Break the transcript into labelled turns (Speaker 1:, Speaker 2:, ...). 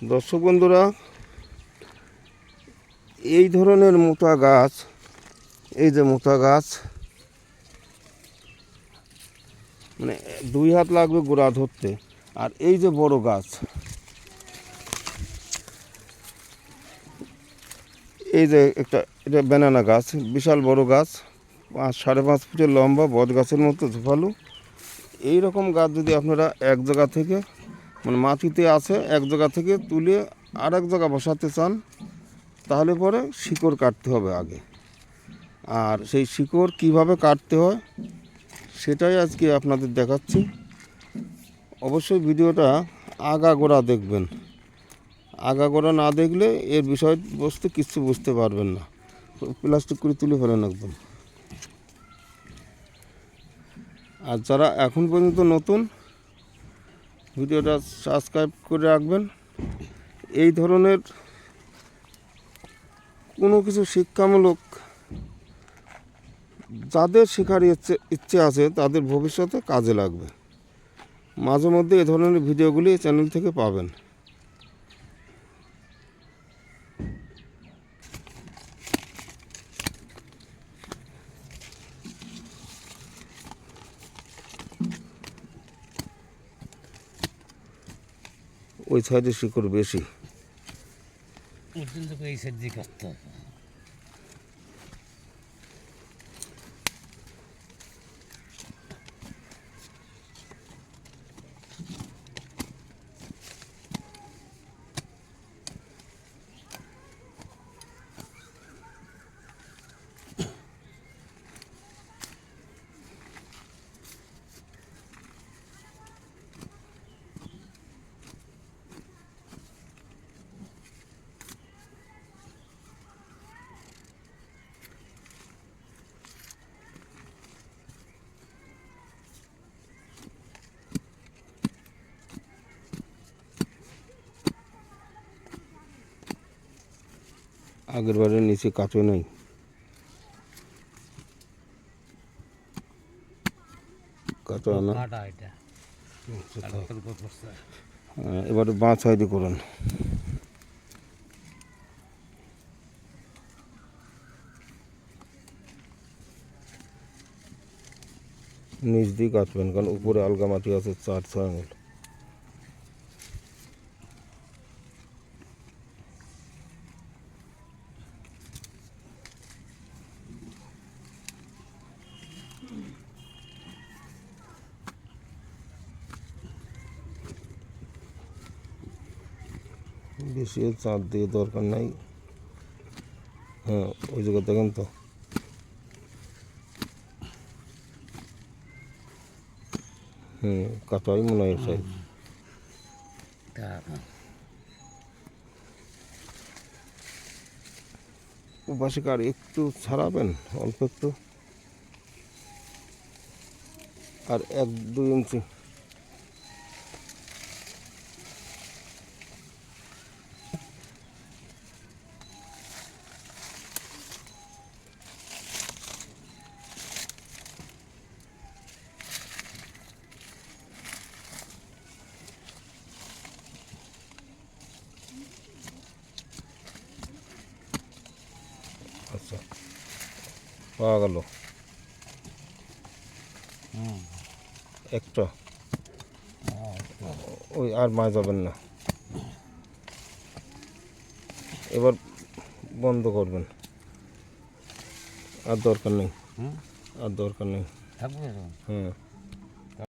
Speaker 1: দর্শক বন্ধুরা, এই ধরনের মোটা গাছ, এই যে মোটা গাছ, মানে 2 হাত লাগবে গোড়া ধরতে। আর এই যে বড় গাছ, এই যে এটা ব্যানানা গাছ, বিশাল বড় গাছ, 5.5 ফুটের লম্বা, বট গাছের মতো ঝোপালো। এই রকম গাছ যদি আপনারা এক জায়গা থেকে, মানে মাটিতে আছে, এক জায়গা থেকে তুলে আর এক জায়গা বসাতে চান, তাহলে পরে শিকড় কাটতে হবে আগে। আর সেই শিকড় কিভাবে কাটতে হয় সেটাই আজকে আপনাদের দেখাচ্ছি। অবশ্যই ভিডিওটা আগাগোড়া দেখবেন। আগাগোড়া না দেখলে এর বিষয়বস্তু কিছু বুঝতে পারবেন না। প্লাস্টিক করে তুলে ফেলেন একদম। আর যারা এখন পর্যন্ত নতুন, ভিডিওটা সাবস্ক্রাইব করে রাখবেন। এই ধরনের কোনো কিছু শিক্ষামূলক যাদের শেখার ইচ্ছে আছে তাদের ভবিষ্যতে কাজে লাগবে। মাঝে মধ্যে এ ধরনের ভিডিওগুলি এই চ্যানেল থেকে পাবেন। ওই সাইডে শিকড় বেশি।
Speaker 2: এই সাইড দিয়ে কাটতে হবে।
Speaker 1: আগের বারের নিচে কাঁচো নেই, কাঁচো না। এবারে বাঁ সাইডে করুন। নিচ দিয়ে কাটবেন, কারণ উপরে আলগা মাটি আছে 4-6 আঙুল। বেশি চাঁদ দিয়ে দরকার নাই। হ্যাঁ, ওই জায়গা দেখেন তো। কাটাই মনে হয় সাইজ। ওপাশে আর একটু ছাড়াবেন, অল্প একটু, আর 1-2 ইঞ্চি। আচ্ছা, পাওয়া গেল একটা। ওই আর মাছ যাবেন না, এবার বন্ধ করবেন। আর দরকার নেই, আর দরকার নেই।
Speaker 2: থাকবে।
Speaker 1: হ্যাঁ।